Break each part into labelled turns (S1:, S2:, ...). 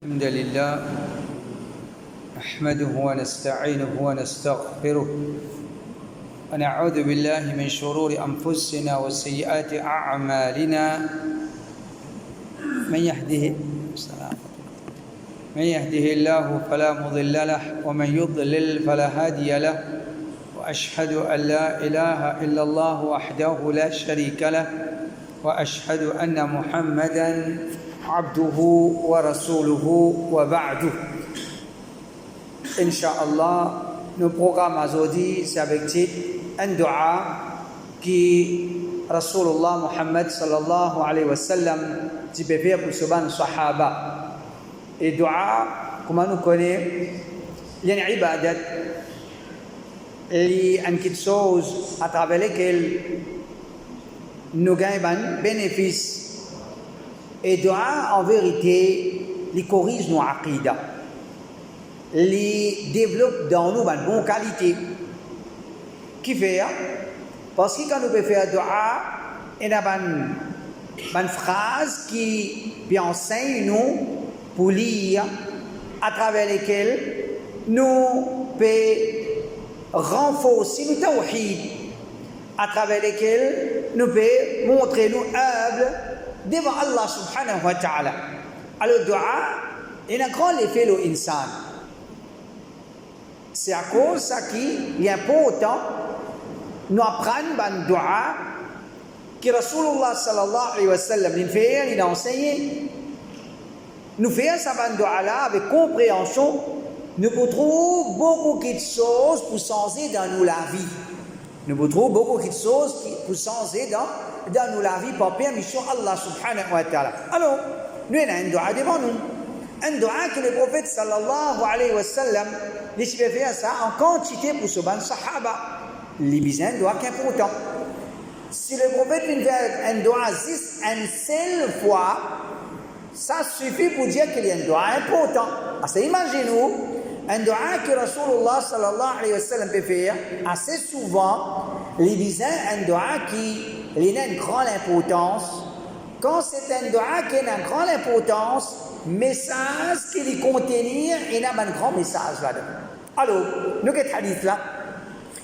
S1: الحمد لله نحمده ونستعينه ونستغفره ونعوذ بالله من شرور أنفسنا وسيئات أعمالنا من يهده الله فلا مضل له ومن يضلل فلا هادي له وأشهد أن لا إله إلا الله وحده لا شريك له وأشهد أن محمدًا عبده ورسوله وبعده. Inch'Allah, nos programmes aujourd'hui, c'est avec titre un dua qui Rasulullah Muhammad sallallahu alayhi wa sallam dit faire pour ce ban sahaba. Et dua, comment nous connaissons, il y a une ibadat, il y a une petite chose à travers laquelle nous gagnons un bénéfice. Et dua, en vérité, il corrige nos aqidah. Il développe dans nous une bonne qualité. Qui fait? Parce que quand nous pouvons faire dua, il y a une phrase qui enseigne nous pour lire, à travers lesquelles nous pouvons renforcer le tawhid, à travers lesquelles nous pouvons montrer nous humbles devant Allah subhanahu wa ta'ala. Alors, dua, il y a un grand effet sur l'insan. C'est à cause de ça qu'il est important de nous apprendre un dua que Rasulullah sallallahu alayhi wa sallam il a enseigné. Nous faisons ce dua-là avec compréhension. Nous pouvons trouver beaucoup de choses pour changer dans nous la vie. Nous pouvons trouver beaucoup de choses pour changer dans nous la vie par permission Allah subhanahu wa ta'ala. Alors, nous avons un dua devant nous. Un dua que le prophète sallallahu alayhi wa sallam il fait ça en quantité pour ce ban sahaba. Il y a un dua qui est important. Si le prophète fait un dua une seule fois, ça suffit pour dire qu'il y a un dua important. Parce que imaginez-vous, un dua que Rasulullah sallallahu alayhi wa sallam peut faire assez souvent, il y a un dua qui a une grande importance. Quand c'est un dua qui a une grande importance, message qu'il contenir, il y a un grand message là-dedans. Alors, nous avons hadith là,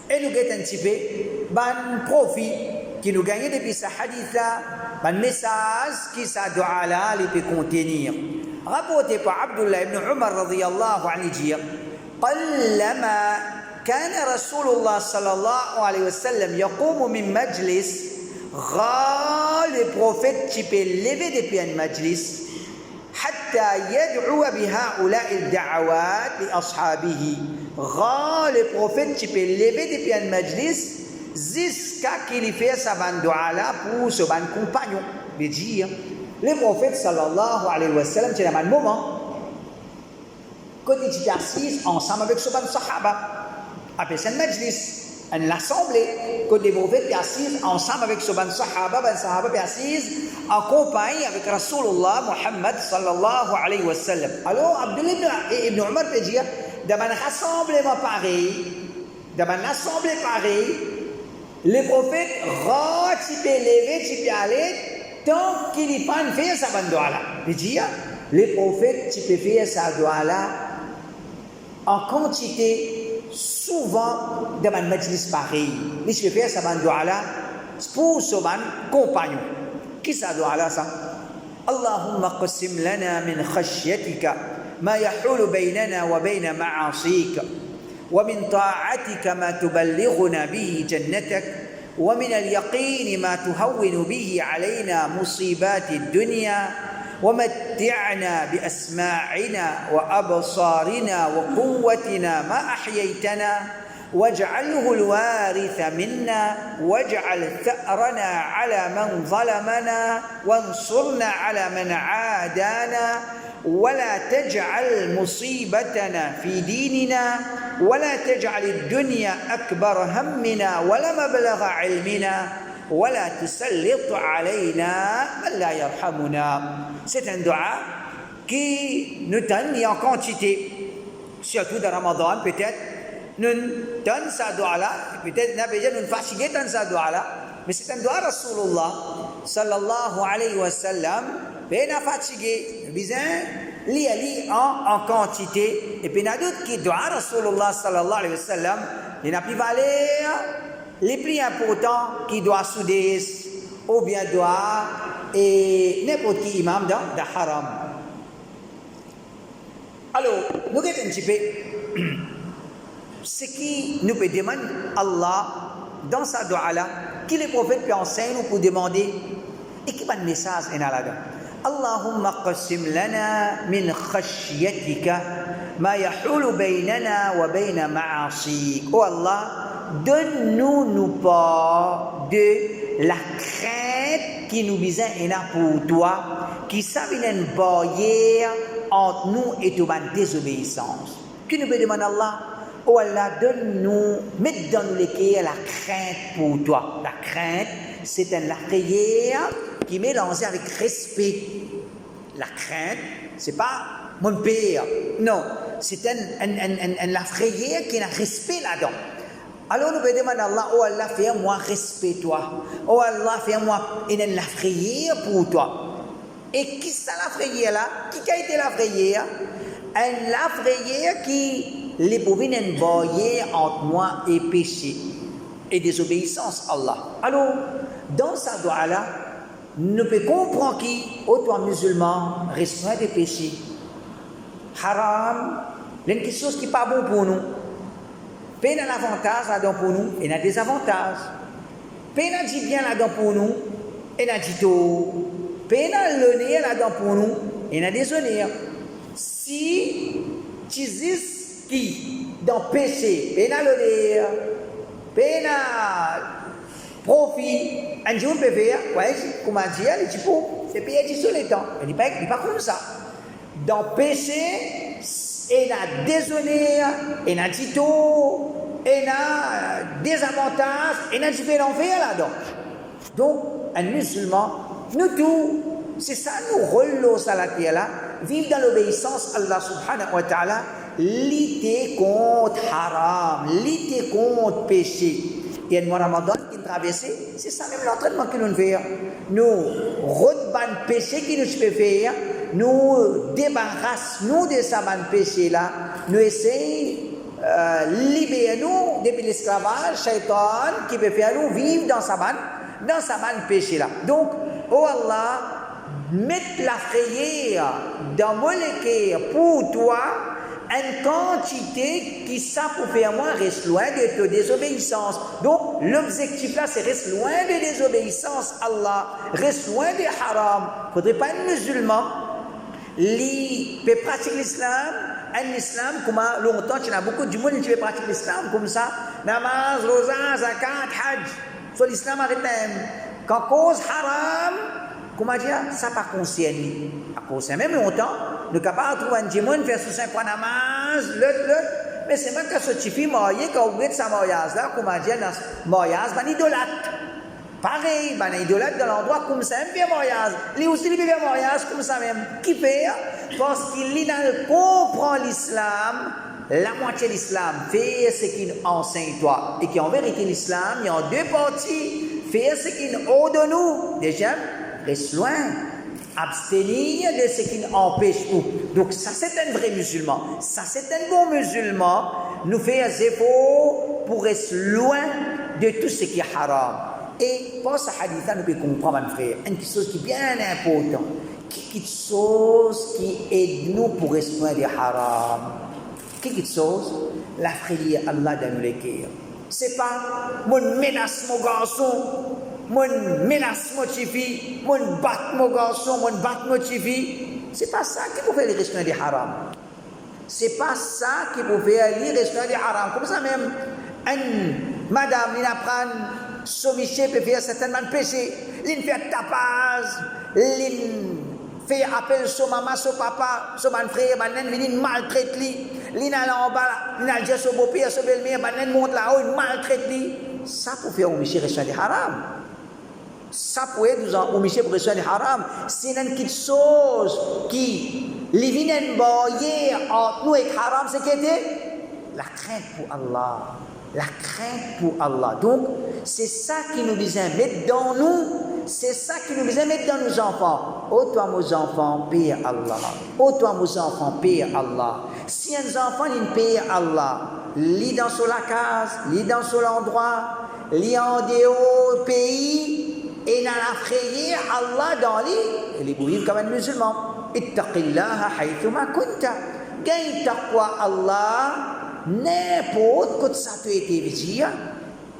S1: et nous avons un petit peu un profit qui nous gagne depuis ce hadith là, un message qui ce dua là peut contenir. Rapporté par Abdullah ibn Umar radiyallahu anhu dire, قلما كان رسول الله صلى الله عليه وسلم يقوم من مجلس le prophète qui peut lever depuis un majlis حتى يدعو بهؤلاء الدعوات لأصحابه le prophète qui peut lever depuis un majlis jusqu'à qu'il fait sa dua là pour ce ban compagnon veut dire le prophète sallallahu alayhi wa sallam c'est un moment quand il est assis ensemble avec ce ban sahaba appelle ça un majlis une assemblée, quand les prophètes sont assis ensemble avec ce ban sahaba sont assis en compagnie avec Rasulullah Muhammad sallallahu alayhi wa sallam. Alors, Abdullah ibn Umar peut dire, dans un rassemblement pareil, les prophètes tu peux lever, tu peux aller, tant qu'il n'y a pas fait sa ban dua là. Il dit, les prophètes, tu peux faire sa dua là en quantité. Souvent dans un majlis pareil, mais je vais faire ça dua là pour ce compagnon. Qui ça dua là ça? Allahumma qassim lana min khashyatika ma yahulu baynana wa bayna ma'asik wa min ta'atika ma tuballighuna bihi jannatak wa min al-yaqin ma tuhawwinu bihi alayna musibati ad-dunya ومتعنا بأسماعنا وأبصارنا وقوتنا ما أحييتنا واجعله الوارث منا واجعل ثأرنا على من ظلمنا وانصرنا على من عادانا ولا تجعل مصيبتنا في ديننا ولا تجعل الدنيا أكبر همنا ولا مبلغ علمنا ولا تسلط علينا من لا يرحمنا. C'est un dua qui nous donne en quantité, surtout dans Ramadan peut-être, nous donne sa dua là, peut-être nous fatigués dans sa dua là, mais c'est un dua Rasulullah sallallahu alayhi wa sallam, bien fatigué, bien li en quantité. Et puis, il y a d'autres qui doivent, Rasulullah sallallahu alayhi wa sallam, il n'y a plus valeur, les plus importants qui doivent souder, ou bien doivent, et n'importe qui imam dans haram. Alors, nous regardons un petit peu ce qui nous peut demander Allah dans sa dua là, qui les prophètes peut enseigner pour demander, et qui va le message là-dedans. Allahumma qassim lana min khashyatika ma yahulu baynana wa bayna ma'asik. Oh Allah, donne-nous pas de la crainte qui nous vise pour toi, qui savent une barrière entre nous et toute désobéissance. Qui nous peut demander Allah? Oh Allah, donne-nous, mets dans nous les cœurs la crainte pour toi. La crainte, c'est la prière qui est mélangée avec respect. La crainte, c'est pas mon père. Non, c'est la prière qui a un respect là-dedans. Alors nous pouvons demander à Allah, oh Allah, fais-moi respect toi. Oh Allah, fais-moi la prière pour toi. Et qui c'est la prière là? Qui a été la prière? La prière qui les bovines une barrière entre moi et péché et désobéissance à Allah. Alors, dans sa doigt là, nous pouvons comprendre qui, autant musulmans, restreint des péchés. Haram, c'est quelque chose qui n'est pas bon pour nous. Pas un avantage là-dedans pour nous, et un désavantage. Pas un dit bien là-dedans pour nous, et un dit tout. Pas un l'honneur là-dedans pour nous, et un déshonneur. Si tu dis qui dans péché, pas un l'honneur, pas un profit, un jour peut faire, comment dire, il dit c'est payé sur le temps. Il n'est pas comme ça. Dans péché, il y a déshonneur, il y a tito, il y a désavantages, il y a différents faits là-dedans. Donc, un musulman, nous tous, c'est ça nous relons à la terre là, vivre dans l'obéissance à Allah subhanahu wa ta'ala, lutter contre haram, lutter contre péché. Il y a un Ramadan qui traverse, c'est ça même l'entraînement que nous faisons. Nous retenons le péché qui nous fait faire, nous débarrassons de ça péché là, nous essayons libérer nous depuis l'esclavage, shaitan qui peut faire nous vivre dans sa péché là. Donc, oh Allah, mets la prière dans mon cœur pour toi, une quantité qui ça pour faire moi reste loin de ta désobéissance. Donc l'objectif là c'est reste loin de désobéissance Allah, reste loin de haram. Il ne faudrait pas un musulman qui peut pratiquer l'islam, un islam comme longtemps tu as beaucoup de monde qui peut pratiquer l'islam comme ça, namaz, rosa, zakat, hajj, sur l'islam avec même. Quand cause haram, comment dire, ça pas concerne. À cause même longtemps, nous sommes capables de trouver un démon, faire sous 5 points namaz, mais c'est même que ce type marié, quand vous êtes sa mariage là, comment dire, dans mariage, ben idolâtre. Pareil, ben idolâtre dans l'endroit comme ça, même bien mariage. Lui aussi, il fait mariage comme ça même. Qui fait? Parce qu'il comprend l'islam, la moitié de l'islam, fait ce qu'il enseigne toi. Et qu'en vérité, l'islam, il y a deux parties. Faire ce qu'il ordonne nous. Déjà, reste loin. Abstenir de ce qui nous empêche. Donc ça c'est un vrai musulman. Ça c'est un bon musulman. Nous faisons des efforts pour rester loin de tout ce qui est haram. Et pour ce hadith, nous pouvons comprendre, mon frère, une chose qui est bien importante. Quelque chose qui aide nous pour rester loin du haram. Quelque chose, la prière Allah dans nos cœurs. C'est pas mon menace mon garçon. Mon menace mon fille, mon bat mon garçon, mon bat mon fille. C'est pas ça qui vous fait les restaurants des haram. C'est pas ça qui vous fait les restaurants des haram. Comme ça même, une madame, il apprend, son monsieur peut faire certainement péché. Il fait tapage, il fait appel son maman, son papa, son frère, il maltraite lui. Il a en bas, il a dit son beau-père, son belle-mère, il monte là-haut, il maltraite lui. Ça pour faire un monsieur restaurant des haram. Ça pourrait nous empêcher pour recevoir du haram. C'est une petite chose qui vient une barrière entre nous et le haram, c'est qu'était la crainte pour Allah. La crainte pour Allah. Donc, c'est ça qui nous besoin mettre dans nous. C'est ça qui nous besoin mettre dans nos enfants. Oh, toi, mes enfants, paye Allah. Oh, toi, mes enfants, paye Allah. Si un enfant, il paye Allah, lit dans sur la case, lit dans sur l'endroit, lit en dehors pays, et dans la prière, Allah dans les bouillis comme un musulman. Ittaqillaha haythuma kunta. Gagne taqwa Allah, n'importe quoi ça peut être dire.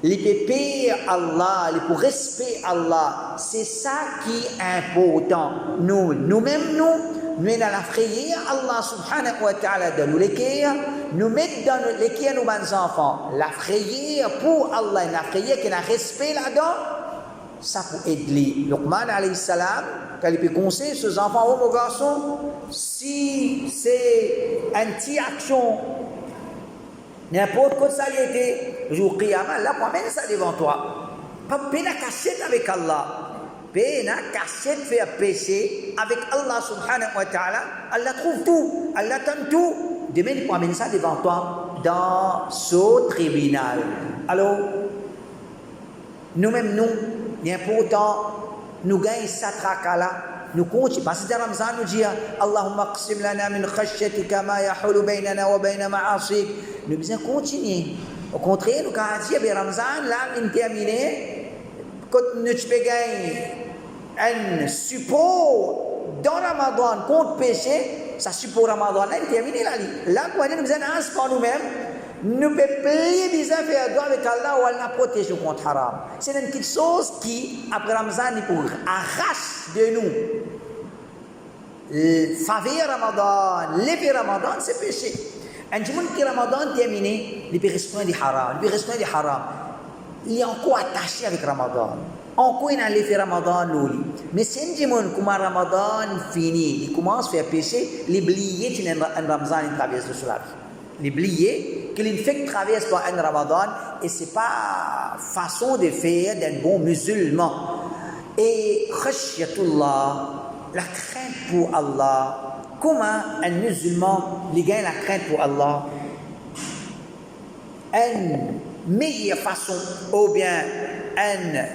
S1: Les pépés Allah, les pour respect Allah, c'est ça qui est important. Nous-mêmes, nous dans la prière, Allah subhanahu wa ta'ala de nous l'écrire, nous mettre dans l'écrire nos bons enfants. La prière pour Allah, la prière qui a respect là-dedans, ça peut aider. Luqman alayhi salam, quand il peut conseiller ses enfants, oh mon garçon, si c'est une petite action, n'importe quoi ça a été, jour qiyamah, là, promène ça devant toi. Pas peine à cachette avec Allah. Peine à cachette faire péché avec Allah subhanahu wa ta'ala. Allah trouve tout. Allah donne tout. Demain, il promène ça devant toi dans ce tribunal. Alors, nous-mêmes, nous, l'important, nous gagnons ça tracala. Nous continuons. Parce que Ramzan nous dit Allahumma qsim lana min khashyatika ma yahulu baynana wa bayna ma'asik. Nous devons continuer. Au contraire, nous avons dit que Ramzan, là, il terminé. Quand nous avons gagné un support dans Ramadan contre péché, ça support Ramadan, là, il terminé. Là, nous avons besoin nous-mêmes. Nous pouvons plier des affaires avec Allah ou Allah protéger contre haram. C'est une petite chose qui, après Ramzan, il pour arrache de nous. Faveur Ramadan, l'effet Ramadan, c'est péché. Un jour qui Ramadan terminé, il peut rester du haram. Il peut rester du haram. Il est encore attaché avec Ramadan. Encore il a l'effet Ramadan. Mais si un jour comme Ramadan fini, il commence à faire péché, il oublie qu'il Ramadan il traverse de cela. Il oublie qu'il fait traverse par un Ramadan et ce n'est pas façon de faire d'un bon musulman. Et khashyatullah, la crainte pour Allah. Comment un musulman gagne la crainte pour Allah? Une meilleure façon, ou bien une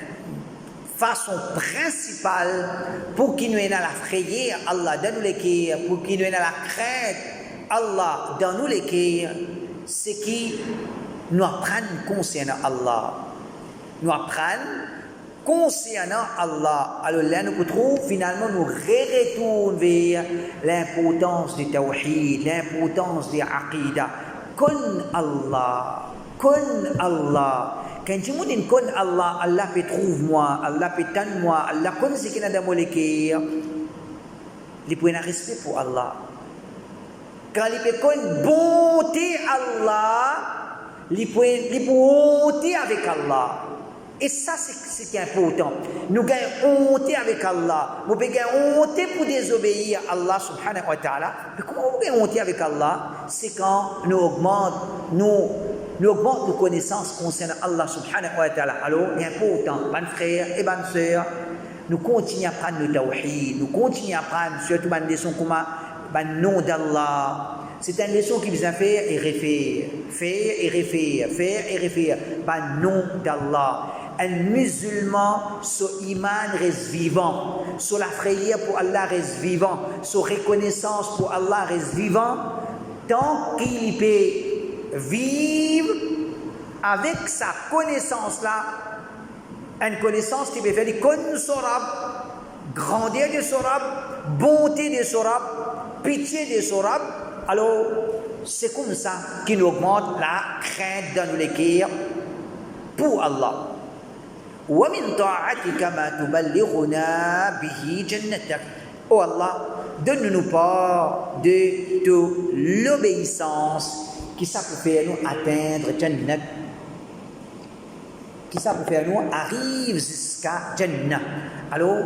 S1: façon principale pour qu'il nous ait la frayeur Allah dans nous l'écrire, pour qu'il nous ait la crainte Allah dans nous l'écrire, c'est qu'il nous apprenne concernant Allah. Nous apprenne concernant Allah. Alors là, nous trouvons finalement nous retournons vers l'importance du tawhid, l'importance de l'aqidah. Kun Allah, kun Allah. Quand tu me dis kun Allah, Allah peut trouver moi, Allah peut tendre moi, Allah connaît ce qu'il a dans mon écrire. Il peut avoir respect pour Allah. Quand il peut connaître bonté Allah, il peut honter avec Allah. Et ça, c'est ce qui est important. Nous gagnons honte avec Allah. Nous gagnons honte pour désobéir à Allah subhanahu wa ta'ala. Mais comment nous gagnons honte avec Allah? C'est quand nous augmentons nos connaissances concernant Allah subhanahu wa ta'ala. Alors, il est important, mes frères et mes sœurs, nous continuons à prendre le tawhid. Nous continuons à prendre surtout une leçon comme le nom d'Allah. C'est une leçon qui nous a fait et refaire. Faire et refaire. Faire et refaire. Le nom d'Allah. Un musulman, son iman reste vivant, son la frayeur pour Allah reste vivant, son reconnaissance pour Allah reste vivant, tant qu'il peut vivre avec sa connaissance là, une connaissance qui peut faire du konsorab, grandeur de sorab, bonté de sorab, pitié de sorab. Alors, c'est comme ça qu'il augmente la crainte dans le cœur pour Allah. ومن طاعتك ما تبلغنا به جنتك. Oh Allah, donne-nous pas de l'obéissance qui ça peut faire nous atteindre Jannat, qui ça peut faire nous arriver jusqu'à Jannah. Alors,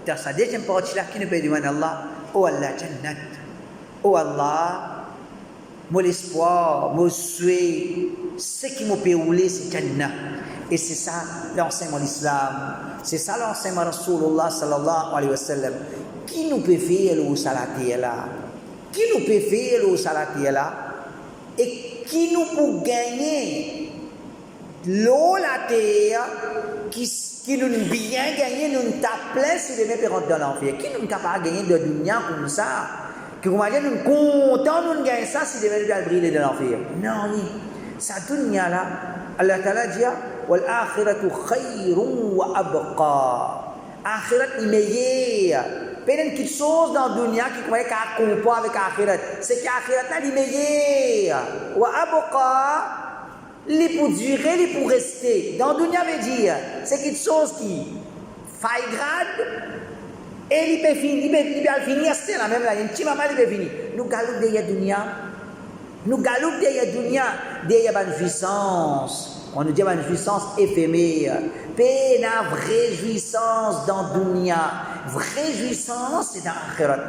S1: dans sa deuxième partie là, qui nous peut demander Allah, oh Allah, Jannat, oh Allah, mon espoir, mon souhait, ce qui me peut rouler, c'est Jannah. Et c'est ça l'enseignement de l'islam. C'est ça l'enseignement de Rasulullah sallallahu alayhi wa sallam. Qui nous peut faire le salati là? Qui nous peut faire le salati là? Et qui nous peut gagner l'eau, la terre, qui nous bien gagner, nous t'appelons si les mêmes rentrent dans l'enfer. Qui nous capable de gagner de dunya comme ça? Que comment dire, nous contents nous gagner ça si les mêmes briller dans l'enfer. Non, oui. Ça dunya là, Allah Ta'ala dit, wal akhiratu khayrun wa abqa. Akhirat est meilleur. Peut-être quelque chose dans le dunya qui commence à comparer avec akhirat. C'est qu'akhirat est meilleur. Wa abqa. Les pour durer, les pour rester. Dans le dunya veut dire, c'est quelque chose qui faille grade et il peut finir, c'est la même là. Un petit moment, il peut finir. Nous galopons derrière le dunya. Nous galopons derrière le dunya, derrière une jouissance. On nous dit une jouissance éphémère. Pas une vraie jouissance dans le dunya. Vraie jouissance, c'est dans l'akhirat.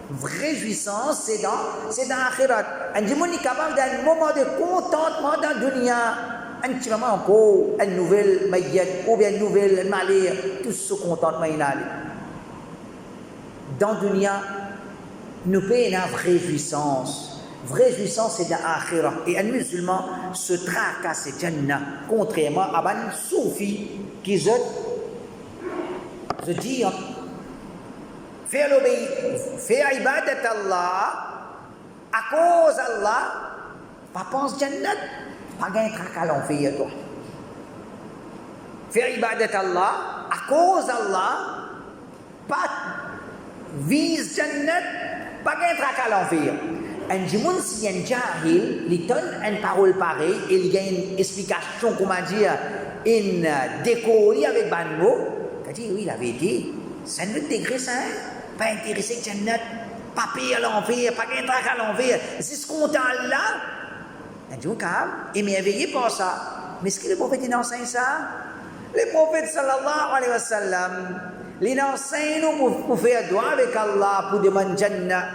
S1: Vraie jouissance, c'est dans l'akhirat. Un dimanche est capable d'un moment de contentement dans le dunya. Un petit moment encore, une nouvelle maillette ou bien une nouvelle malheur, tout ce contentement il a. Dans le dunya, nous payons une vraie jouissance. Vraie jouissance, c'est dans l'akhirat. Et un musulman se tracasse Jannah, contrairement à un soufi qui se dit faire ibadat Allah à cause d'Allah, pas pense Jannah, pas gagner tracasse l'enfer toi. Faire ibadat Allah à cause d'Allah, pas vise Jannah, pas gagner tracasse l'enfer. Un jimoun si un jahil, il donne une parole pareille et il gagne une explication, comment dire, une décorie avec un mot. Il dit, oui, la vérité, ça ne degré ça, pas intéressé que Jannat, pas payer à l'enfer, pas gagner à l'enfer. C'est ce qu'on a là. Un jimoun calme, émerveillé par ça. Mais est-ce que le prophète il enseigne ça? Le prophète sallallahu alayhi wa sallam, il enseigne pour faire doigt avec Allah, pour demander Jannat.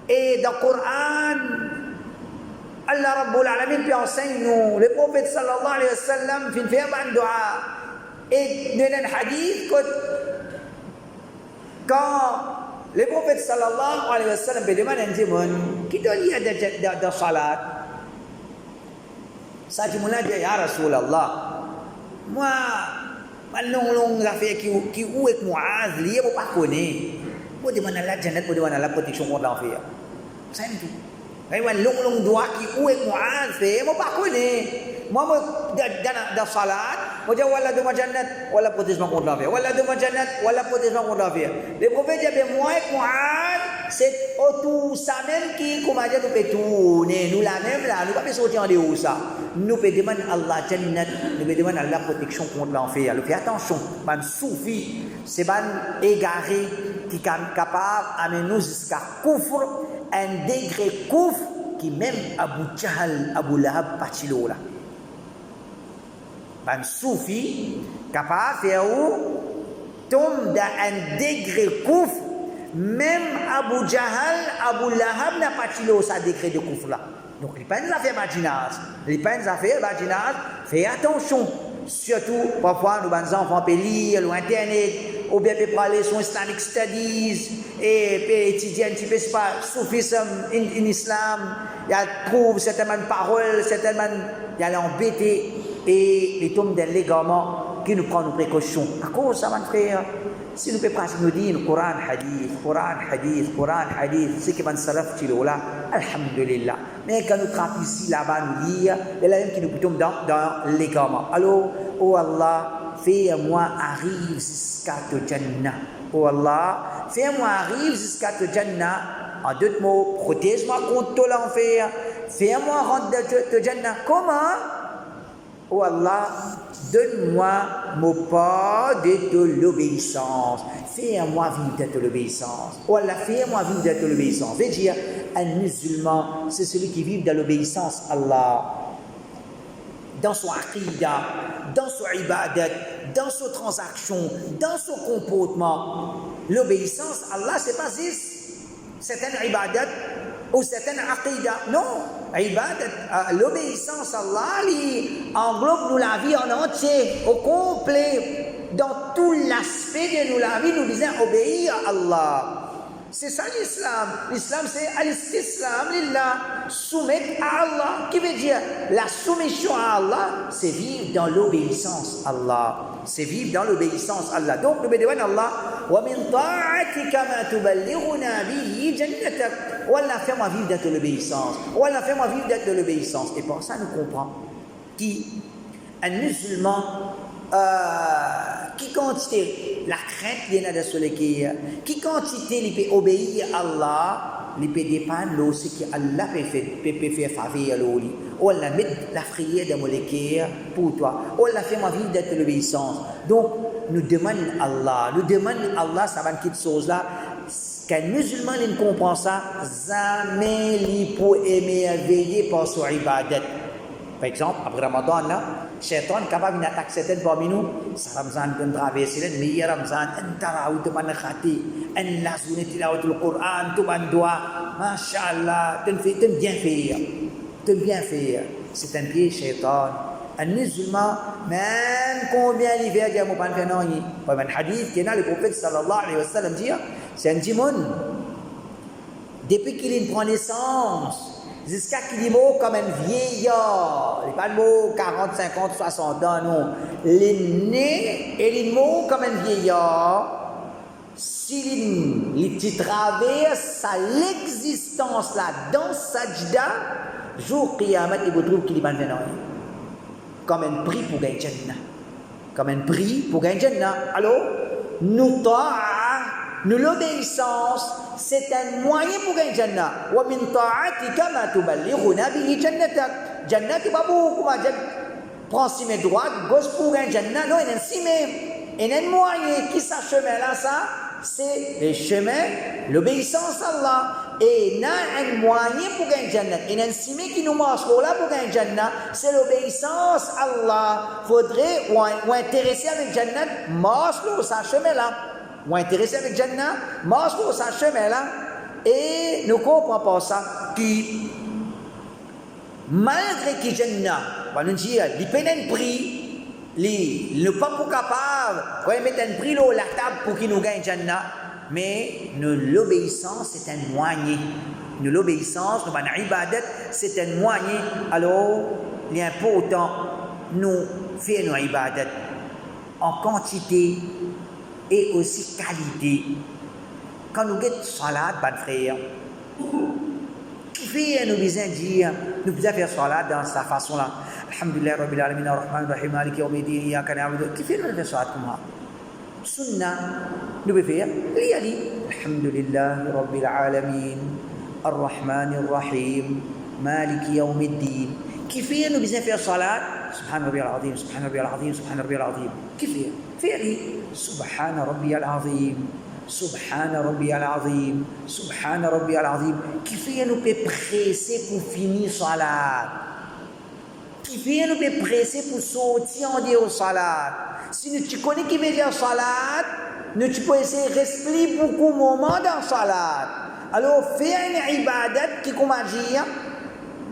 S1: Et dans le Coran, Allah Rabbul Alamin puis enseigne nous, le prophète sallallahu alayhi wa sallam fait un dua. Et dans un hadith, quand le prophète sallallahu alayhi wa sallam demande à un démon, qui doit lire dans salat, ça dit, ya Rasulallah, moi, long affaire qui où est Muaz, lié pour pas connaître. Pour demander la Jannat, pour demander la protection contre l'enfer. C'est tout. Mais long doigt qui où est Muaz, c'est moi pas connais. Moi dans salat, moi dis wala de Jannat, wala protection contre l'enfer. Wala de Jannat, wala protection contre l'enfer. Le prophète dit moi et Muaz, c'est tout ça même qui comment dire nous peut tourner, nous la même là, nous pas sortir en dehors ça. Nous peut demander Allah Jannat, nous peut demander Allah protection contre l'enfer. Fais attention, man soufi, c'est ban égaré qui est capable d'amener nous jusqu'à Kufr, un degré Kufr qui même Abu Jahl, Abu Lahab, Patilo là. Un soufi capable de faire tombe dans un degré Kufr, même Abu Jahl, Abu Lahab n'a pas tiré ça degré de Kufr là. Donc les peines à faire badinage, fais attention. Surtout, parfois, nous, les enfants peuvent lire sur Internet, ou bien peuvent parler sur Islamic Studies, et peuvent étudier un petit peu soufisme en islam. Il y a trouve certaines paroles, il y a l'embêter, et ils tombent dans l'égarement qui nous prend nos précautions. À cause ça, mon frère, si nous pouvons pratiquer nous dire Coran, hadith, c'est que mon salaf tilo là, alhamdulillah. Mais quand nous trappons ici, là-bas, nous lire, il y a même qui nous tombent dans l'égarement. Alors, oh Allah, fais-moi arriver jusqu'à te Jannah. Oh Allah, fais-moi arriver jusqu'à te Jannah. En d'autres mots, protège-moi contre l'enfer. Fais-moi rentrer te Jannah. Comment? Oh Allah, donne-moi mon part de l'obéissance. Fais-moi vivre de l'obéissance. Oh Allah, fais-moi vivre de l'obéissance. Veut dire, un musulman, c'est celui qui vit dans l'obéissance à Allah. Dans son aqidah, dans son ibadat, dans son transaction, dans son comportement. L'obéissance à Allah, c'est pas juste certaines ibadat ou certaines aqidah. Non. L'obéissance à Allah englobe nous la vie en entier, au complet. Dans tout l'aspect de nous la vie, nous disons obéir à Allah. C'est ça l'islam. L'islam, c'est al-istislam lillah, soumettre à Allah. Qui veut dire la soumission à Allah, c'est vivre dans l'obéissance à Allah. C'est vivre dans l'obéissance à Allah. Donc, nous demandons à Allah, wa min ta'atika ma tuballighuna bihi jannatak. Wallah, fais-moi vivre dans l'obéissance. Wallah, fais-moi vivre dans l'obéissance. Et pour ça, nous comprenons qu'un musulman qui quantité la crainte de la soleil qui quantité il peut obéir à Allah il peut dépendre de ce que Allah peut faire faveur lui ou Allah met la prière de molécule pour toi ou Allah fait ma vie d'être l'obéissance. Donc nous demandons à Allah ça va quelque chose là qu'un musulman il comprend ça jamais il peut émerveiller par son ibadat. Par exemple, après Ramadan, là, Shaitan est capable d'attaquer certaines parmi nous. Ça Ramzan peut traverser le meilleur Ramzan. Un tarawih tu vas khati, un lazouni tilawat le Coran, tu vas doigt. Masha'Allah, tu bien faire. C'est un pied Shaitan. Un musulman, même combien l'hiver, il y a un peu de comme un hadith qui est là, le prophète sallallahu alayhi wa sallam dit, c'est un djimoun. Depuis qu'il prend naissance, jusqu'à qu'il est mort comme un vieillard. Il n'est pas mort 40, 50, 60 ans, non. Il est né et il est mort comme un vieillard. S'il traverse l'existence là dans Sajda, jour Qiyamah, il vous trouve qu'il est pas comme un prix pour gagner Jannah. Comme un prix pour gagner Jannah. Alors, nous l'obéissance, c'est un moyen pour gagner Jannah. Wa min ta'atika ma tuballighuna bihi jannatak. Jannah qui va beaucoup prend si mes droits, gauche pour gagner Jannah. Non, il y a un simé. Il y a un moyen qui s'achemine là, ça, c'est le chemin, l'obéissance à Allah. Et il y a un moyen pour gagner Jannah. Il y a un simé qui nous marche là pour gagner Jannah, c'est l'obéissance à Allah. Faudrait ou intéresser avec Jannah, marche là, ça chemin là. Ou intéressé avec Jannah, marche pour sa chemin là, et nous comprenons pas ça, qui, malgré que Jannah, on nous dit, il paye un prix, il n'est pas capable, de mettre un prix là, la table pour qu'il nous gagne Jannah, mais l'obéissance, c'est un moyen. L'obéissance, notre ibadat, c'est un moyen. Alors, il est important, nous faire nos ibadat en quantité, et aussi qualité. Quand nous guettons salat, pas de frère, qui fait nous besoin dire, nous besoin faire salat dans sa façon là. Alhamdulillah Rabbil Alamin Ar-Rahman Ar-Rahim Maliki Yawmiddin Iyyaka na'budu. Qui fait nous faire salat comme ça? Sunnah, nous pouvons faire. Alhamdulillah Rabbil Alamin Ar-Rahman Ar-Rahim Maliki Yawmiddin. Qui fait nous besoin faire salat? Subhan Rabbil Azim, Subhan Rabbil Azim, Subhan Rabbil Azim. Qui fait? Fais-le. Subhana Rabbi al-Azim, Subhana Rabbi al-Azim, Subhana Rabbi al-Azim. Qui fait nous peut presser pour finir salat? Qui fait nous peut presser pour sortir en dehors salat? Si tu connais qui veut dire salat, tu peux essayer de rester beaucoup de moments dans salat. Alors, faire une ibadat qui, comment dire,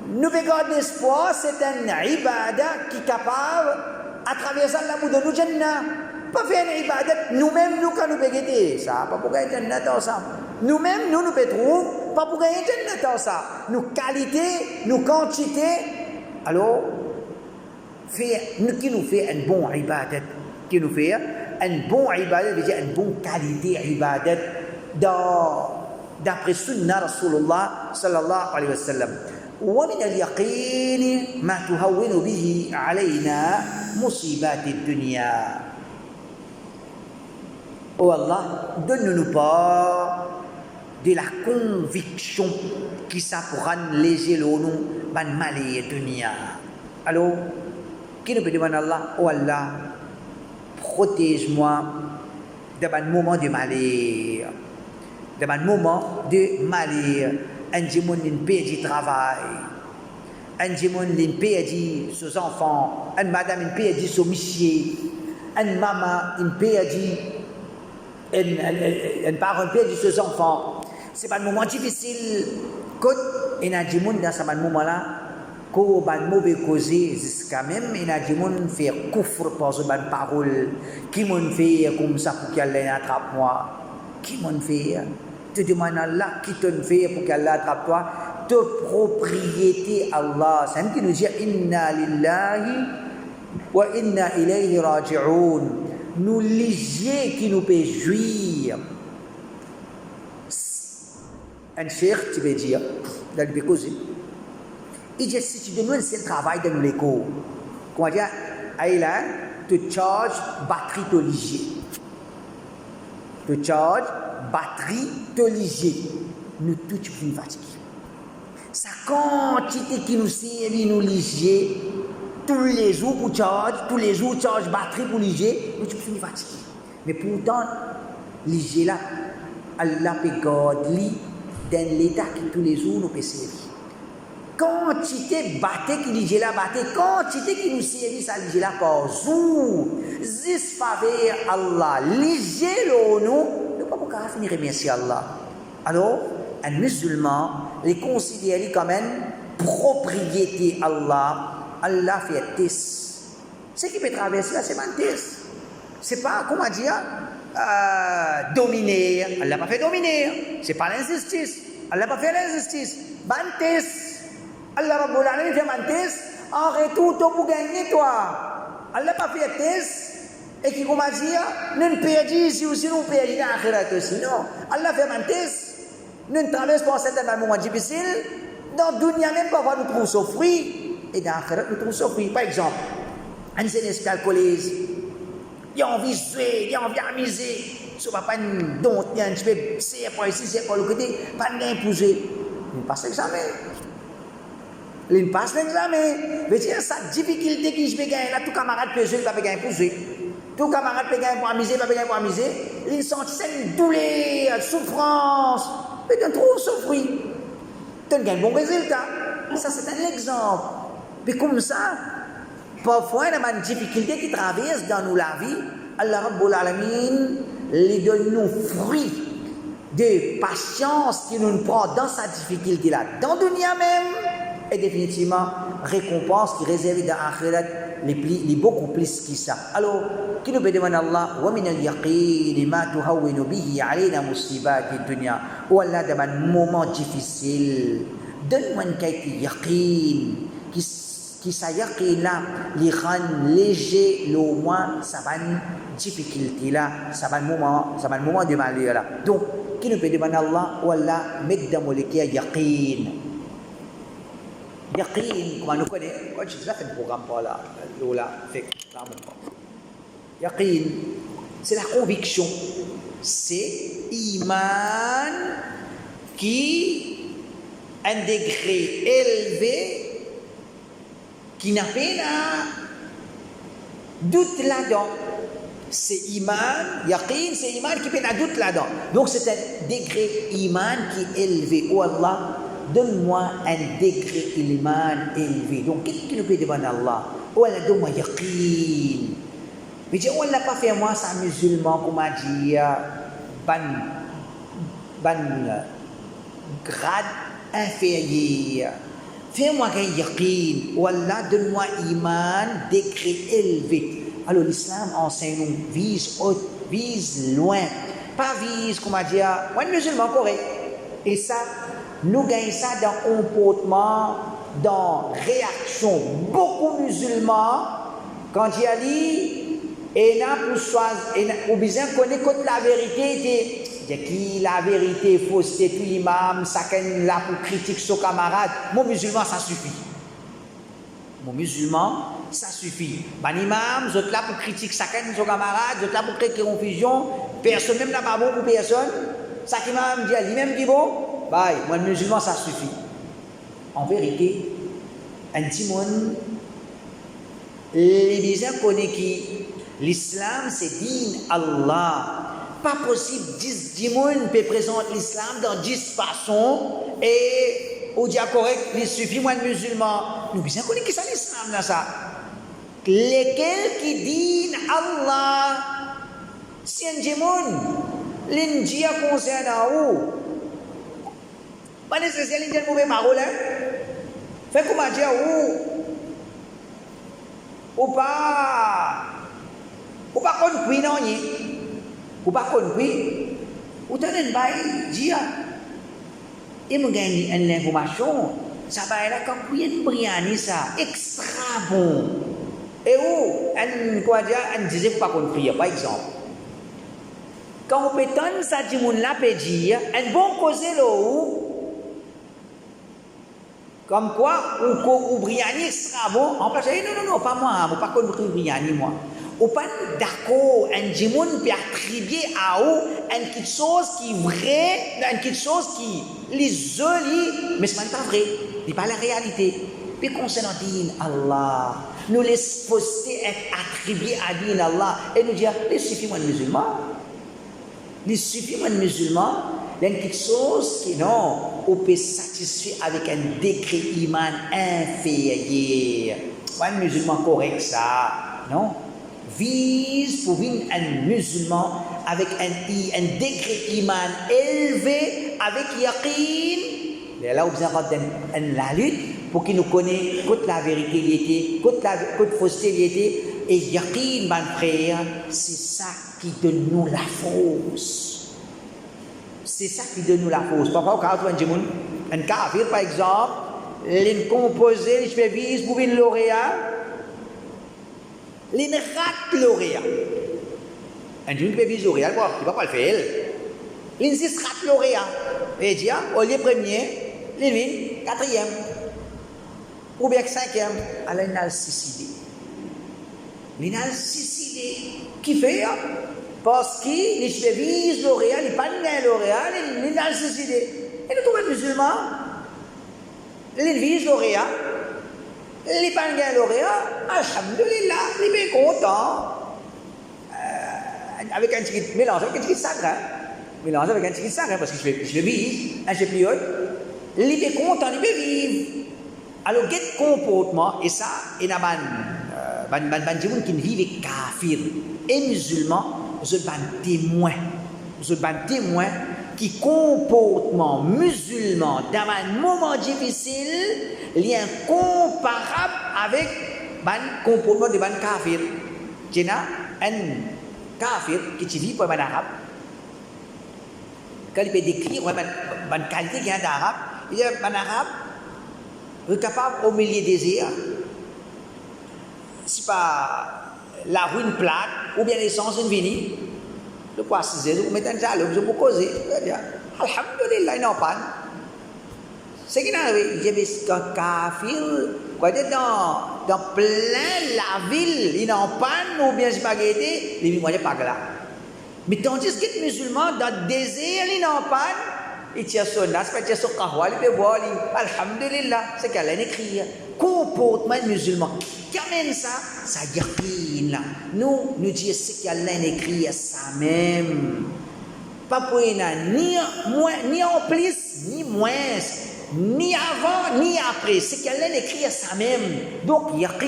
S1: nous pouvons garder espoir, c'est une ibadat qui est capable à travers ça la de nous Jannah. Pas faire une ibadat, nous-mêmes, nous, quand nous pouvons gagner ça, pas pour gagner Jannah dans ça. Nous-mêmes, nous pouvons trouver, pas pour gagner Jannah dans ça. Nous qualité, nous quantité. Alors, qui nous fait un bon ibadat, qui nous fait un bon ibadat, veut dire une bonne qualité ibadat d'après Sunnah Rasulullah sallallahu alayhi wa sallam. ومن اليقين ما تهون به علينا مصيبات الدنيا. Oh Allah, donne-nous pas de la conviction qui ça pour rendre léger le nom ban malé dunya. Alors, qui nous peut demander Allah, oh Allah, protège-moi d'un moment de malheur, d'un moment de malheur. Un jimoun qui perd du travail, un jimoun qui perd ses enfants, une madame qui perd son monsieur, une maman qui perd un parent qui perd ses enfants. C'est pas un moment difficile. Quand il y a un jimoun dans ce moment-là, quand il y a une mauvaise cause, jusqu'à même il y a un jimoun qui fait couvre par ce bonne parole, qui m'a fait comme ça pour qu'elle attrape moi, qui m'a fait. te demande Allah qui te fait pour qu'Allah attrape toi, de propriété Allah. C'est même qui nous dit Inna lillahi wa inna ilayhi raji'un. Nous ligier qui nous peut jouir. Un cheikh, tu veux dire, dans le causer. Il dit si tu demandes ce travail dans l'école, comment dire, il a te charge batterie de ligier. Te charge batterie de ligier. Nous tous sommes fatigués. Sa quantité qui nous sert, nous ligier, tous les jours pour charge, tous les jours charge batterie pour ligier, nous sommes fatigués. Mais pourtant, ligier là, Allah peut garder dans l'état qui tous les jours nous peut servir. Quantité batterie qui ligier là, batterie, quantité qui nous servit ça ligier là par jour. Zis faveur Allah, ligier là nous, ne pas pouvoir finir remercier Allah. Alors, un musulman, les considère comme une propriété Allah. Allah fait test. Ce qui peut traverser là, c'est un test. C'est pas, comment dire, dominer. Allah n'a pas fait dominer. C'est pas l'injustice. Allah n'a pas fait l'injustice. Ban test. Allah Rabbul Alamin fait un test. En retour, tu peux gagner toi. Allah n'a pas fait un test. Et qui, comment dire, nous perdons ici aussi, nous perdons dans l'akhirat aussi. Non. Allah fait un test. Nous traversons par certains moments difficiles. Dans le dunya même, parfois, nous trouvons souffrir. Et dans l'akhirat, nous trouvons souffrir. Par exemple, un jeune alcoolise. Il a envie de jouer, il a envie d'amuser. Si on ne va pas une donte, il y a un petit peu, c'est pas ici, c'est pas le côté, pas de l'imposer. Il passe l'examen. Il passe l'examen. Veut dire, sa difficulté que je vais gagner, là, tout camarade peut jouer, il va pas gagner pour jouer. Tout camarade peut gagner pour amuser, il va pas gagner pour amuser. Il sent une douleur, souffrance. Mais tu trop souffrir. Tu as un bon résultat. Ça, c'est un exemple. Mais comme ça, parfois, il y a une difficulté qui traverse dans nous la vie. Allah Rabbul Alamin lui donne nous fruits de patience qui nous prend dans sa difficulté là, dans le dunya même, et définitivement récompense qui est réservée dans l'akhirat les beaucoup plus que ça. Alors, qui nous peut demander Allah wa min al-yaqin ma tuhawwinu bihi alayna musibat ad-dunya. Ou Allah dans un moment difficile, donne-moi une qualité yaqin qui ça yaqin là, les rend léger, le moins ça va une difficulté là, ça va un moment de malheur là. Donc, qui nous peut demander Allah ou Allah met dans le cœur yaqin. Yaqin, comment nous connaissons, quand je fait un programme pour là, fait là mon Yaqin, c'est la conviction, c'est iman qui un degré élevé qui n'a pas doute là-dedans. C'est iman, yaqin, c'est iman qui peut n'a doute là-dedans. Donc c'est un degré iman qui est élevé. Oh Allah, donne-moi un degré iman élevé. Donc qu'est-ce qui nous peut demander Allah? Oh Allah, donne-moi yaqin. Mais Dieu, on n'a pas fait moi ça musulman, comme a dit, ban grade inférieur. Fais-moi un yaqin. Oh Allah, donne-moi iman, degré élevé. Alors l'islam enseigne nous vise haut, vise loin, pas vise, comment dire, un musulman correct. Et ça, nous gagnons ça dans comportement, dans réaction. Beaucoup de musulmans, quand il y a dit, et là pour choisir, ou bien connaître la vérité, c'est qui la vérité, fausseté, tout imam, chacun là pour critiquer son camarade. Mon musulman, ça suffit. Mon musulman, ça suffit. Ban imam, vous êtes là pour critiquer chacun de son camarade, vous êtes là pour créer confusion, personne même n'a pas bon pour personne. Chaque imam dit, lui-même dit bon, bye, moi le musulman, ça suffit. En vérité, un petit monde, les gens connaissent qui l'islam, c'est din Allah. Pas possible, 10 monde peut présenter l'islam dans 10 façons et au dia correct, il suffit moi de musulman. Nous bien connaissons qui c'est l'islam là ça. Lesquels qui disent Allah, si un démon, l'india concerne à où? Pas nécessairement l'india mauvais parole, hein? Fait comment dire ou pas compris non y ou pas compris Ou t'as une bail, dire, et me gagne une information, ça va être comme une briani, ça, extra bon. Et où, quoi dire, on disait pas qu'on prie, par exemple. Quand on peut donner ça, du monde là peut dire, un bon causé là comme quoi, ou briani extra bon, en place, non, pas moi, pas qu'on briani, moi. Ou pas d'accord, un djimoun peut attribuer à eux une quelque chose qui est vrai, une quelque chose qui est jolie, mais ce n'est pas vrai, ce n'est pas la réalité. Puis concernant Din Allah, nous laissons poster être attribués à Din Allah et nous dire, il suffit moi de musulman. Il suffit moi de musulman, il y a quelque chose qui non, on peut satisfaire avec un degré iman inférieur. Pas un musulman correct ça, non? Vise pour venir un musulman avec un degré iman élevé, avec yaqin. Et là, on besoin de la lutte pour qu'il nous connaisse toute la vérité, toute la fausseté, et yaqin, mon frère, c'est ça qui donne nous la force. C'est ça qui donne nous la force. Parfois, quand on a un kafir, par exemple, il compose, il fait vise pour une lauréat. Il rate lauréat. Un jour, il peut viser lauréat, il ne va pas le faire. Il rate lauréat. Et dit, au lieu premier, il vient quatrième. Ou bien cinquième. Alors, il a le suicidé. Il a le suicidé. Qui fait? Parce qu'il vise lauréat, il n'a pas de lauréat, il a le suicidé. Et nous trouvons un musulman. Il vise lauréat. Les pangas lauréats, alhamdoulilah, il est bien content. Avec un petit mélange, avec un petit sacre. Mélange avec un petit sacre, parce que je le vise, un petit peu haut. Il est bien content, il est bien vivre. Alors, quel comportement, et ça, il y a des gens qui vivent kafir et musulmans, vous êtes des témoins. Vous êtes des témoins qui comportement musulman dans un moment difficile est incomparable avec le comportement de un kafir. Il y a un kafir qui vit pour un arabe. Quand il peut décrire la qualité qu'il y a d'arabe, il y a un arabe est capable au milieu des désert. Si pas la ruine plate ou bien l'essence une vini. Le quoi c'est vous mettez un dialogue, vous causer. Alhamdulillah, il n'en pas. C'est qu'il arrive, il y avait un kafir, quoi dire dans plein la ville, il n'en pas, ou bien spaghetti, il ne pas là. Mais tandis que les musulmans, dans le désert, ils n'en pas, ils tirent son nas, ils tirent son kahwa, ils peuvent boire, alhamdulillah, c'est qu'elle a écrit. Comportement musulman. Qui amène ça? Ça yaqin. Nous disons ce qu'Allah écrit à ça même. Pas pour ni en plus, ni moins, ni avant, ni après. Ce qu'Allah écrit à ça même. Donc, yaqin,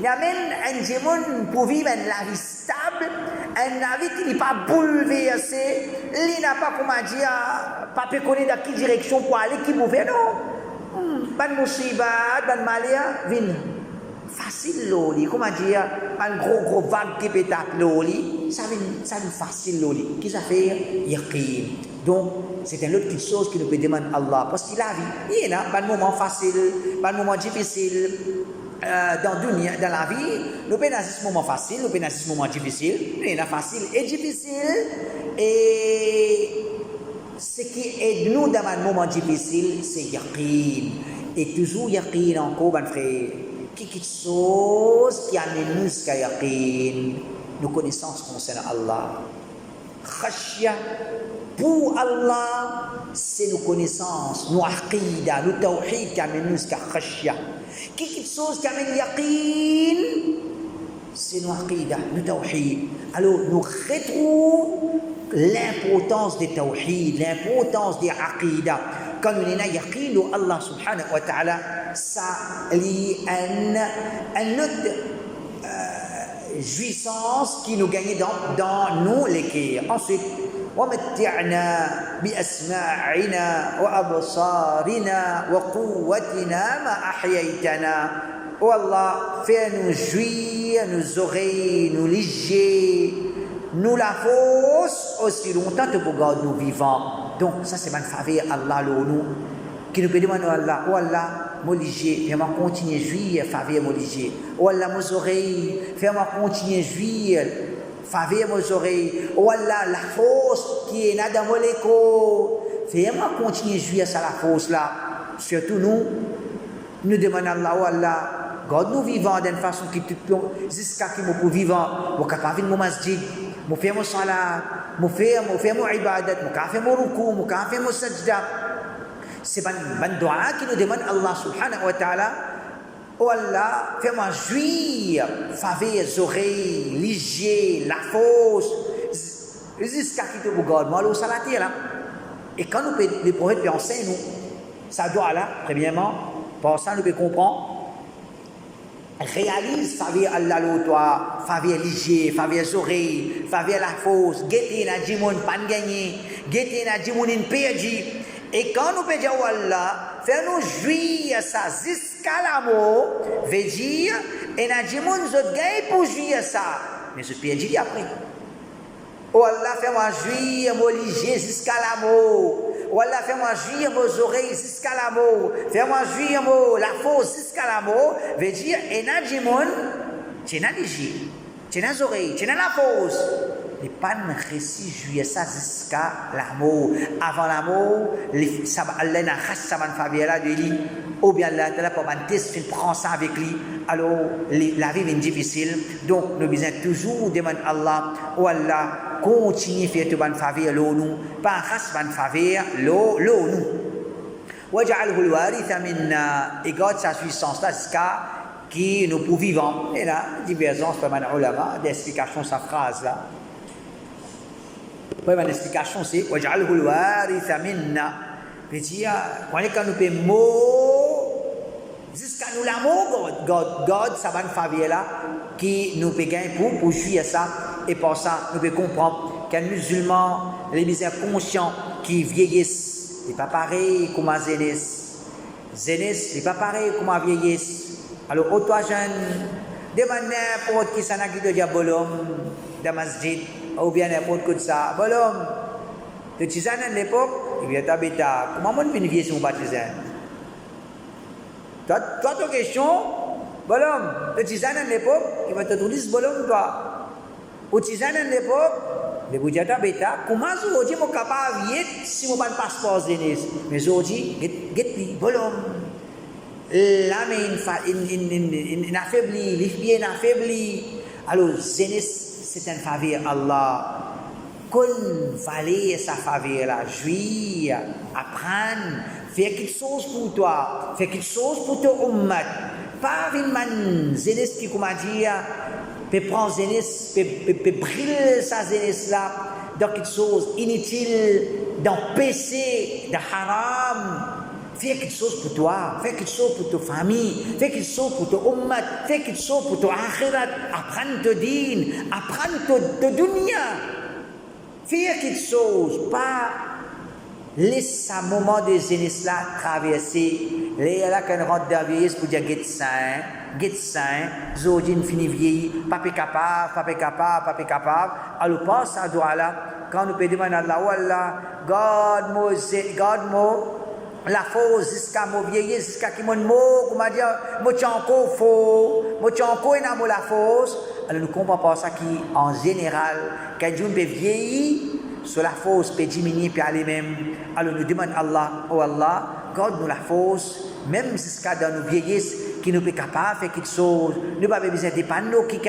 S1: il amène un démon pour vivre une vie stable, une vie qui n'est pas bouleversée, il n'a pas, comment dire, pas pu connaître dans quelle direction pour aller, qui mauvais, non. Ban musibat, ban malia, vin facile loli. Comment dire, un gros vague qui peut taper loli, ça vient facile loli. Qu'est-ce que ça fait? Yaqin. Donc, c'est une autre petite chose que nous peut demander à Allah. Parce qu'il a vu, il y a un moment facile, un moment difficile. Dans la vie, nous pouvons avoir ce moment facile, nous pouvons avoir ce moment difficile. Il y a facile et difficile. Et ce qui aide nous dans un moment difficile, c'est yaqin. Et toujours yaqin encore, mon frère. Quelque chose qui amène nous jusqu'à yaqin. Nos connaissances concernant Allah. Khashya, pour Allah, c'est nos connaissances, nos aqidah, nos tawhid qui amènent nous jusqu'à khashya. Quelque chose qui amène yaqin, c'est nos aqidah, nos tawhid. Alors, nous retrouvons l'importance des tawhid, l'importance des aqidah. Quand nous avons yaqin, Allah subhanahu wa ta'ala, ça lie un autre jouissance qui nous gagne dans nous les cœurs. Ensuite, ومتعنا بأسماعنا وأبصارنا وقوتنا ما أحييتنا. Oh Allah, fais-nous jouir, nos oreilles, nos légers, nous la force aussi longtemps que pour garder nous vivants. Donc, ça, c'est ma faveur Allah, nous, qui nous peut demander à Allah, oh Allah, moi, fais-moi continuer à jouir, faveur, moi, oh Allah, mes oreilles, fais-moi continuer à jouir, faveur, mes oreilles, oh Allah, la force qui est là dans mon écho, fais-moi continuer à jouir ça, la force là. Surtout nous demandons à Allah, oh Allah, garde-nous vivants d'une façon qui jusqu'à ce que nous vivants, nous capable de mon masjid, nous faisons mon salat, nous faisons mon ibadat, nous faisons mon ruku, nous faisons mon sajda. C'est un doigt qui nous demande Allah subhanahu wa ta'ala, oh Allah, fais-moi jouir, faveur les oreilles, les la force, jusqu'à ce que nous garde moi le salat là. Et quand nous les prophètes enseignent nous, ça doit là, premièrement, par ça nous pouvons comprendre. Réalise faveur Allah toi, faveur ligier, faveur oreilles, faveur la force, guetter na jimoun pas gagner, guetter na jimoun in perdu. Et quand nous pédons Allah, fais-nous jouir ça jusqu'à l'amour, veut dire, et na jimoun zot gagne pour jouir ça, mais je perdu après. Oh Allah, fais-moi jouir mon ligier jusqu'à l'amour. Oh Allah, fais-moi jouir mes oreilles jusqu'à l'amour. Fais-moi jouir la force jusqu'à l'amour. Veut dire, et na jimoun, tu n'as ligier, tu n'as les oreilles, tu n'as la force. Mais pas de récit jouir ça jusqu'à l'amour. Avant l'amour, Allah n'a pas sa favela de lui. Ou bien Allah t'ala pour un test, il prend ça avec lui. Alors, la vie est difficile. Donc, nous devons toujours demander à Allah, oh Allah, continue à faire tout bonne faveur, nous. Pas ras bonne faveur, nous. وَجَعَلْهُ الْوَارِثَ مِنَّا. Et garde sa puissance là jusqu'à qui nous pour vivants. Et là, divergence par les ulama, d'explication sa phrase là. Pour une explication, c'est وَجَعَلْهُ الْوَارِثَ مِنَّا. Veut dire, quand nous payons mot, jusqu'à nous l'amour, God, ça va nous faveur là, qui nous peut gagner pour jouir ça, et pour ça, nous pouvons comprendre qu'un musulman, les misères conscients qui vieillissent, n'est pas pareil comme un zénès. Zénès, n'est pas pareil comme un vieillisse. Alors, toi jeune, demande n'importe qui s'en a qui te dit bolom, dans masjid, ou bien n'importe quoi de ça, bolom. De tisane à l'époque, il vient t'habiter. Comment on peut vivre si on bat tisane? Toi, ta question, bolom, de tisane à l'époque, il va te donner ce bolom, toi. Au tisane à l'époque, le budget t'habiter. Comment aujourd'hui, je suis capable de vivre si je n'ai pas de passeport zénès? Mais aujourd'hui, get bolom. L'âme est affaiblie, les pieds sont affaiblis. Alors, zénès, c'est un faveur Allah. Qu'on valait sa faveur là, jouir, apprendre, faire quelque chose pour toi, faire quelque chose pour ton ummat. Pas une man, zénès qui, comment dire, peut prendre zénès, peut briller sa zénès là, dans quelque chose inutile, dans péché, dans haram. Fais quelque chose pour toi, fais quelque chose pour ta famille, fais quelque chose pour ton ummat, fais quelque chose pour ton akhirat, apprendre ton din, apprendre ton dunya. Faire quelque chose, pas laisser un moment de jeunesse là traverser. Là, quand on rentre dans la vieillesse pour dire get sain, Zodine finit vieilli, pas capable. Alors, pense à doigt là, quand nous pouvons demander à Allah, oh Allah, garde-moi, la force jusqu'à mon vieillesse, jusqu'à qui mon mot, comment dire, moi tu encore faux, moi tu encore une la force. Alors nous comprenons pas ça qui, en général, quand Dieu peut vieillir, sur la force peut diminuer puis aller même. Alors nous demandons à Allah, oh Allah, garde-nous la force, même jusqu'à dans nos vieillesses, qui nous peut capable de faire quelque chose. Nous pas besoin de dépendre qui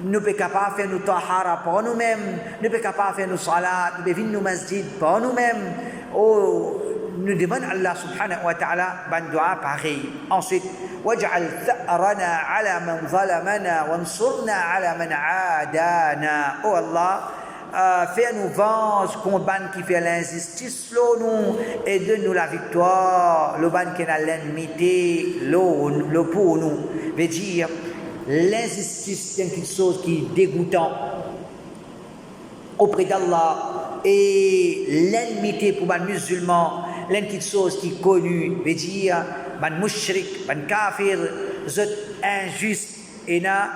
S1: nous peut capable de faire nos tahara pour nous-mêmes, nous peut capable de faire nos salat, nous peut venir nos masjid pour nous-mêmes. Oh, nous demandons à Allah subhanahu wa ta'ala ban dua pareil. Ensuite, waj'al tha'rana ala man zalamana wansurna ala man aadana. Oh Allah, fais-nous venge contre ban qui fait l'injustice nous et donne-nous la victoire. Le ban qui a l'ennemité, le pour nous. Veut dire l'injustice c'est quelque chose qui est dégoûtant auprès d'Allah et l'ennemité pour les musulmans. L'une quelque chose qui est connue, veut dire, man mushrik, man kafir, zot injuste, et là,